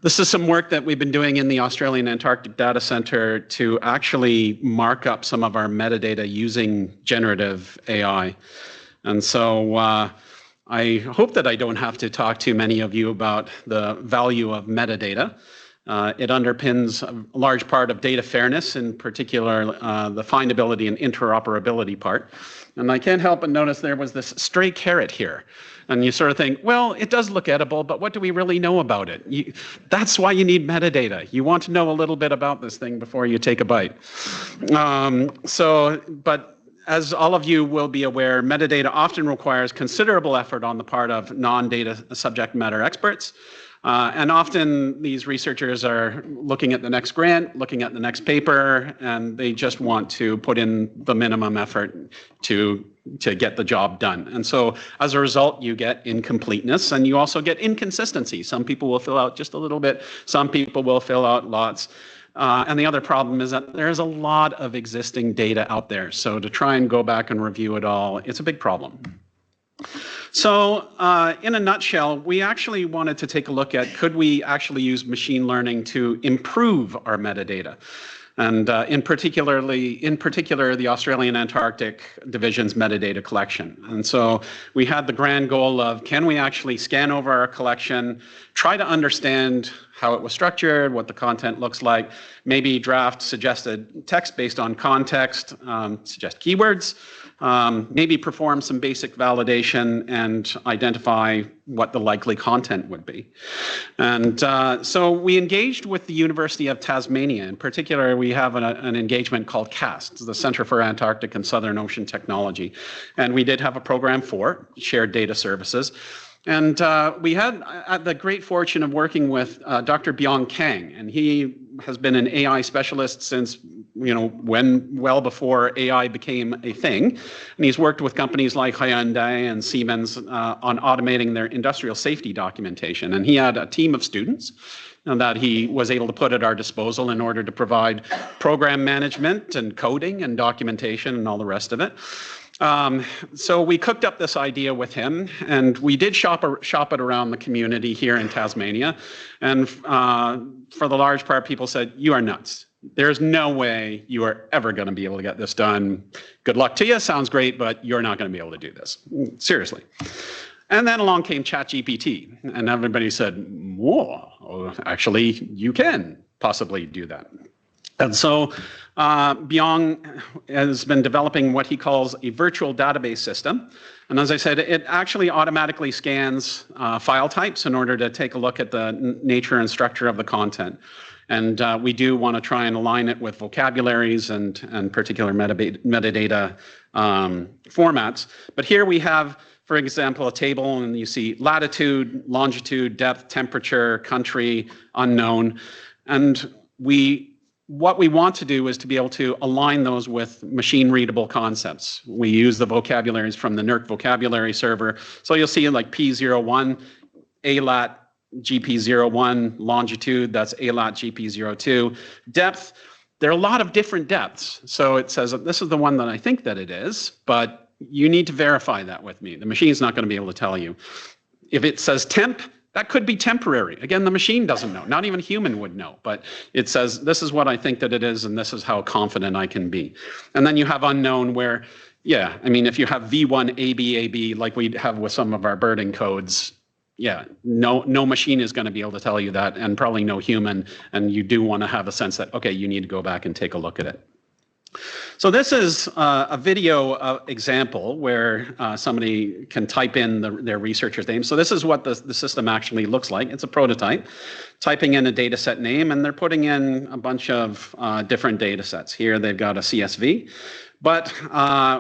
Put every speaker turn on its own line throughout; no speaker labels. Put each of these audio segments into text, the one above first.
This is some work that we've been doing in the Australian Antarctic Data Centre to actually mark up some of our metadata using generative AI. And so I hope that I don't have to talk to many of you about the value of metadata. It underpins a large part of data fairness, in particular the findability and interoperability part. And I can't help but notice there was this stray carrot here. And you sort of think, well, it does look edible, but what do we really know about it? That's why you need metadata. You want to know a little bit about this thing before you take a bite. But as all of you will be aware, metadata often requires considerable effort on the part of non-data subject matter experts. And often these researchers are looking at the next grant, looking at the next paper, and they just want to put in the minimum effort to get the job done. And so as a result, you get incompleteness and you also get inconsistency. Some people will fill out just a little bit, some people will fill out lots. And the other problem is that there's a lot of existing data out there. So to try and go back and review it all, it's a big problem. So in a nutshell, we actually wanted to take a look at, could we actually use machine learning to improve our metadata? And in particular, the Australian Antarctic Division's metadata collection. And so we had the grand goal of, can we actually scan over our collection, try to understand how it was structured, what the content looks like, maybe draft suggested text based on context, suggest keywords, maybe perform some basic validation and identify what the likely content would be. And so we engaged with the University of Tasmania. In particular, we have an engagement called CAST, the Centre for Antarctic and Southern Ocean Technology. And we did have a program for shared data services. And we had the great fortune of working with Dr. Byung Kang, and he has been an AI specialist since, well before AI became a thing. And he's worked with companies like Hyundai and Siemens on automating their industrial safety documentation. And he had a team of students that he was able to put at our disposal in order to provide program management and coding and documentation and all the rest of it. So we cooked up this idea with him, and we did shop it around the community here in Tasmania. And for the large part, people said, "You are nuts. There's no way you are ever going to be able to get this done. Good luck to you. Sounds great, but you're not going to be able to do this. Seriously." And then along came ChatGPT, and everybody said, "Whoa, actually, you can possibly do that." And so Byung has been developing what he calls a virtual database system. And as I said, it actually automatically scans file types in order to take a look at the nature and structure of the content. And we do want to try and align it with vocabularies and particular metadata formats. But here we have, for example, a table, and you see latitude, longitude, depth, temperature, country, unknown. And what we want to do is to be able to align those with machine-readable concepts. We use the vocabularies from the NERC vocabulary server. So you'll see like P01, ALAT, GP01, longitude, that's ALAT, GP02. Depth, there are a lot of different depths. So it says that this is the one that I think that it is, but you need to verify that with me. The machine's not going to be able to tell you. If it says temp, that could be temporary. Again, the machine doesn't know. Not even a human would know. But it says, this is what I think that it is, and this is how confident I can be. And then you have unknown where, yeah, I mean, if you have V1, AB, like we have with some of our birding codes, yeah, no machine is going to be able to tell you that, and probably no human. And you do want to have a sense that, okay, you need to go back and take a look at it. So this is a video example where somebody can type in their researcher's name. So this is what the system actually looks like. It's a prototype, typing in a data set name, and they're putting in a bunch of different data sets. Here they've got a CSV. But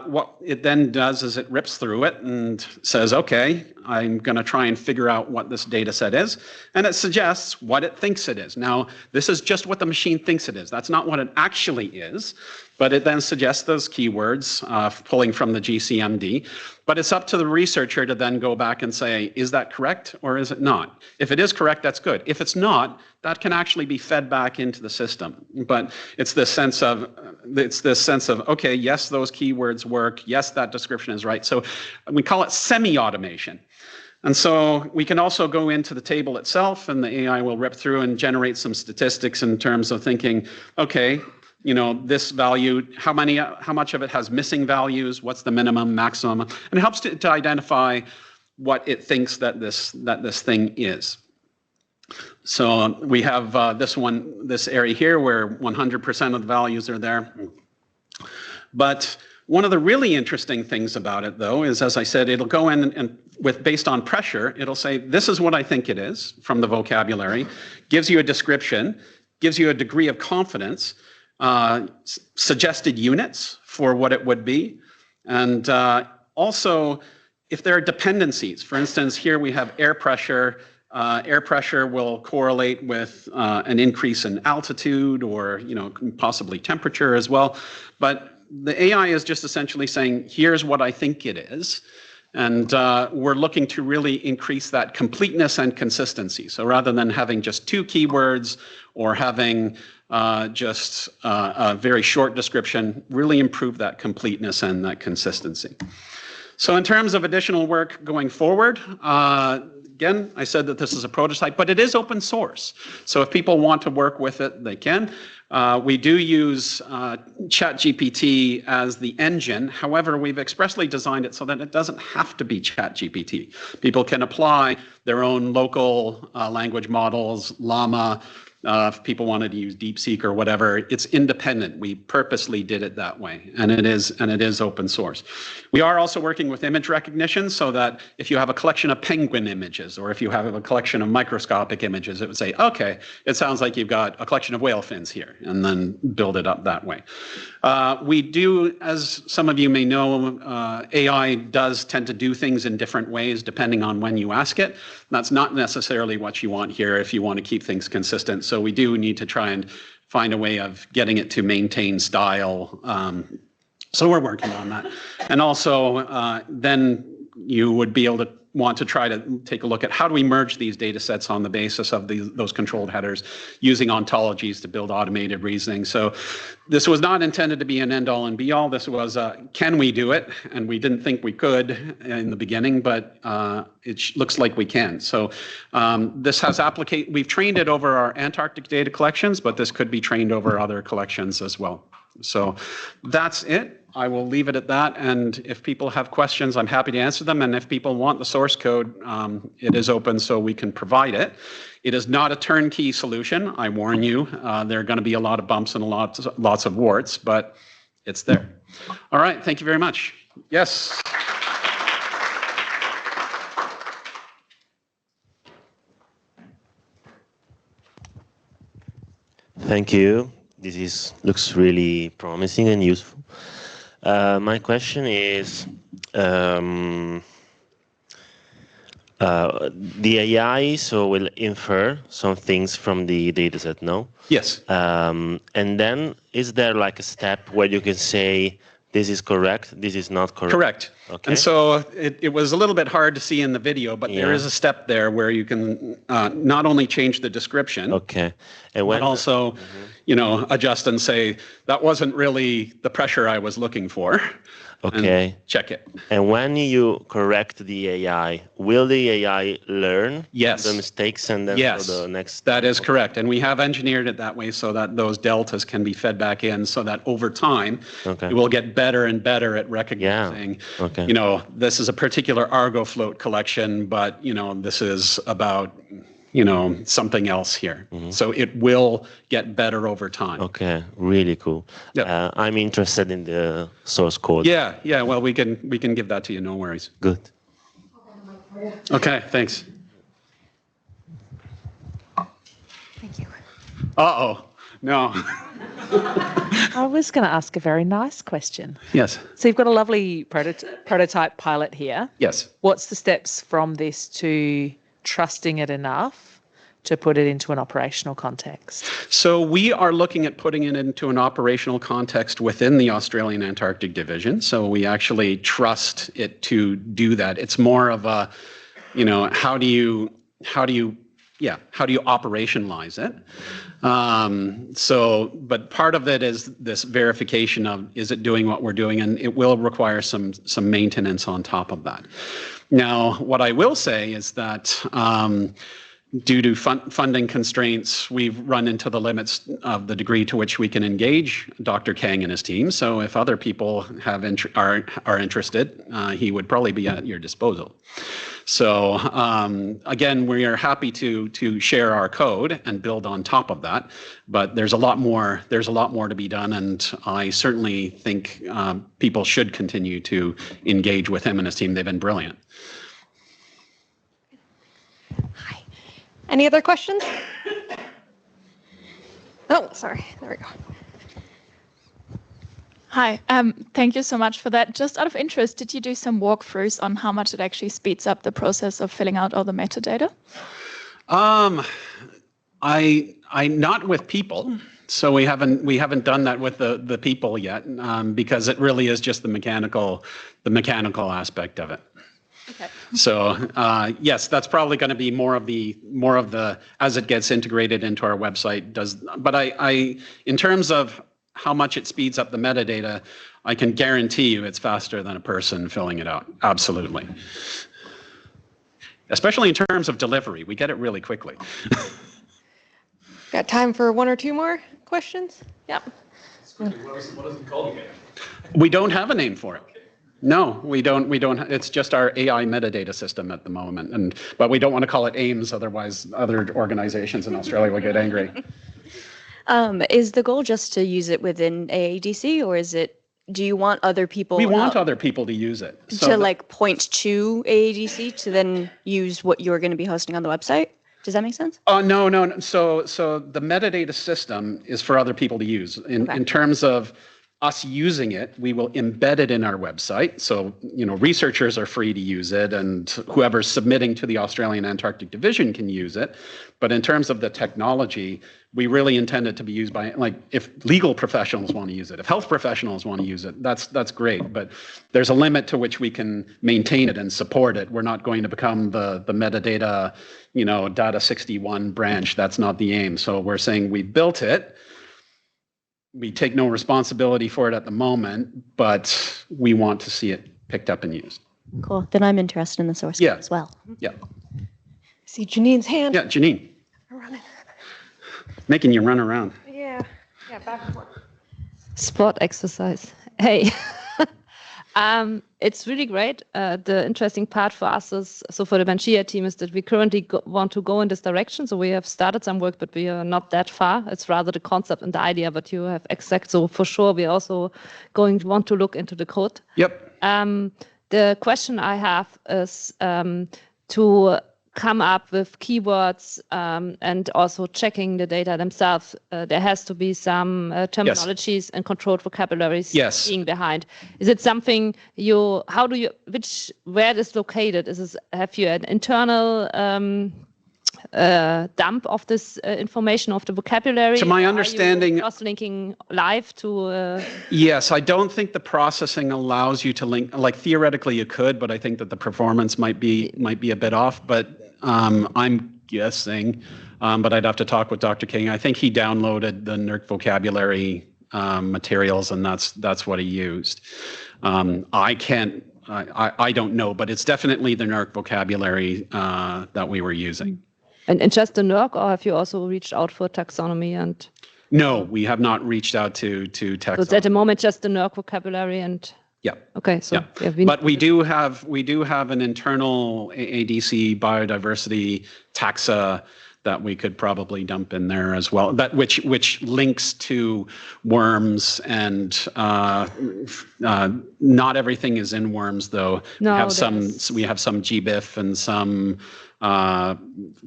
what it then does is it rips through it and says, okay, I'm going to try and figure out what this data set is. And it suggests what it thinks it is. Now, this is just what the machine thinks it is. That's not what it actually is. But it then suggests those keywords, pulling from the GCMD. But it's up to the researcher to then go back and say, is that correct or is it not? If it is correct, that's good. If it's not, that can actually be fed back into the system. But it's this sense of, okay, yes, those keywords work. Yes, that description is right. So we call it semi-automation. And so we can also go into the table itself, and the AI will rip through and generate some statistics in terms of thinking, okay, you know, this value, how much of it has missing values, what's the minimum, maximum, and it helps to identify what it thinks that this thing is. So we have this area here where 100% of the values are there. But one of the really interesting things about it, though, is, as I said, it'll go in and based on pressure, it'll say, this is what I think it is from the vocabulary, gives you a description, gives you a degree of confidence, suggested units for what it would be, and also if there are dependencies. For instance, here we have air pressure. Air pressure will correlate with an increase in altitude, or possibly temperature as well. But the AI is just essentially saying, here's what I think it is. And we're looking to really increase that completeness and consistency. So rather than having just 2 keywords or having just a very short description, really improve that completeness and that consistency. So in terms of additional work going forward, again, I said that this is a prototype, but it is open source. So if people want to work with it, they can. We do use ChatGPT as the engine. However, we've expressly designed it so that it doesn't have to be ChatGPT. People can apply their own local language models, Llama. If people wanted to use DeepSeek or whatever, it's independent. We purposely did it that way, and it is open source. We are also working with image recognition, so that if you have a collection of penguin images, or if you have a collection of microscopic images, it would say, okay, it sounds like you've got a collection of whale fins here, and then build it up that way. We do, as some of you may know, AI does tend to do things in different ways depending on when you ask it. That's not necessarily what you want here if you want to keep things consistent. So we do need to try and find a way of getting it to maintain style. So we're working on that. And also, then you would be able to want to try to take a look at how do we merge these data sets on the basis of those controlled headers using ontologies to build automated reasoning. So this was not intended to be an end all and be all. This was, can we do it? And we didn't think we could in the beginning, but it looks like we can. So this has we've trained it over our Antarctic data collections, but this could be trained over other collections as well. So that's it. I will leave it at that, and if people have questions, I'm happy to answer them, and if people want the source code, it is open so we can provide it. It is not a turnkey solution, I warn you. There are going to be a lot of bumps and lots of warts, but it's there. All right, thank you very much. Yes?
Thank you. This looks really promising and useful. My question is, the AI will infer some things from the dataset, no?
Yes.
And then is there like a step where you can say, this is correct, this is not correct?
Correct.
Okay.
And so it was a little bit hard to see in the video, but there is a step there where you can not only change the description,
okay, and when
but also, adjust and say, that wasn't really the pressure I was looking for.
Okay.
And check it.
And when you correct the AI, will the AI learn the mistakes and then for the next?
That is correct. And we have engineered it that way so that those deltas can be fed back in, so that over time, it will get better and better at recognizing, this is a particular Argo float collection, but, this is about, something else here. So it will get better over time.
Okay, really cool. Yeah. I'm interested in the source code.
Yeah. Well, we can give that to you. No worries.
Good.
Okay. Thanks.
Thank you.
Uh-oh. No.
I was going to ask a very nice question.
Yes.
So you've got a lovely prototype pilot here.
Yes.
What's the steps from this to trusting it enough to put it into an operational context?
So we are looking at putting it into an operational context within the Australian Antarctic Division. So we actually trust it to do that. It's more of a, how do you operationalize it? But part of it is this verification of, is it doing what we're doing? And it will require some maintenance on top of that. Now, what I will say is that due to funding constraints, we've run into the limits of the degree to which we can engage Dr. Kang and his team. So if other people are interested, he would probably be at your disposal. So again, we are happy to share our code and build on top of that, but there's a lot more to be done, and I certainly think people should continue to engage with him and his team. They've been brilliant.
Hi. Any other questions? Oh, sorry. There we go.
Hi, thank you so much for that. Just out of interest, did you do some walkthroughs on how much it actually speeds up the process of filling out all the metadata?
I not with people, so we haven't done that with the people yet, because it really is just the mechanical aspect of it.
Okay.
So yes, that's probably going to be more of the as it gets integrated into our website But I in terms of how much it speeds up the metadata, I can guarantee you it's faster than a person filling it out. Absolutely. Especially in terms of delivery, we get it really quickly.
Got time for one or two more questions? Yep.
What is it called again?
We don't have a name for it. No, we don't. It's just our AI metadata system at the moment, but we don't want to call it AIMS, otherwise other organizations in Australia will get angry.
Is the goal just to use it within AADC, or do you want other people?
We want other people to use it.
So like point to AADC to then use what you're going to be hosting on the website? Does that make sense?
Oh, no. So the metadata system is for other people to use. In terms of us using it, we will embed it in our website. So, researchers are free to use it, and whoever's submitting to the Australian Antarctic Division can use it. But in terms of the technology, we really intend it to be used by, if legal professionals want to use it, if health professionals want to use it, that's great. But there's a limit to which we can maintain it and support it. We're not going to become the metadata, Data 61 branch. That's not the aim. So we're saying we built it. We take no responsibility for it at the moment, but we want to see it picked up and used.
Cool. Then I'm interested in the source code as well.
Yeah.
See Janine's hand.
Yeah, Janine.
I'm running.
Making you run around.
Yeah, back and forth.
Sport exercise. Hey. It's really great. The interesting part for us is, for the Banshia team, is that we currently want to go in this direction. So we have started some work, but we are not that far. It's rather the concept and the idea, but you have exact. So for sure, we are also want to look into the code.
Yep.
The question I have is to come up with keywords and also checking the data themselves. There has to be some terminologies and controlled vocabularies being behind. Is it something where it is located? Have you an internal dump of this information of the vocabulary?
To my understanding,
cross-linking live to.
Yes, I don't think the processing allows you to link. Theoretically, you could, but I think that the performance might be a bit off. But I'm guessing, but I'd have to talk with Dr. King. I think he downloaded the NERC vocabulary materials, and that's what he used. I don't know, but it's definitely the NERC vocabulary that we were using.
And just the NERC, or have you also reached out for taxonomy and?
No, we have not reached out to taxonomy.
So it's at the moment just the NERC vocabulary and.
Yeah.
Okay. So.
Yeah. But we do have an internal AADC biodiversity taxa that we could probably dump in there as well. Which links to worms, and not everything is in worms though.
No,
we have some GBIF and some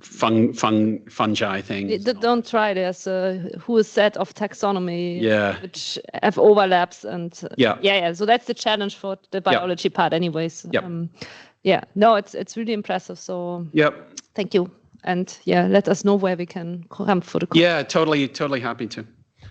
fungi things.
Don't try this. Who is set of taxonomy?
Yeah.
Which have overlaps and.
Yeah.
So that's the challenge for the biology part, anyways.
Yep.
No, it's really impressive. So.
Yep.
Thank you. And let us know where we can come for the call.
Yeah, totally happy to.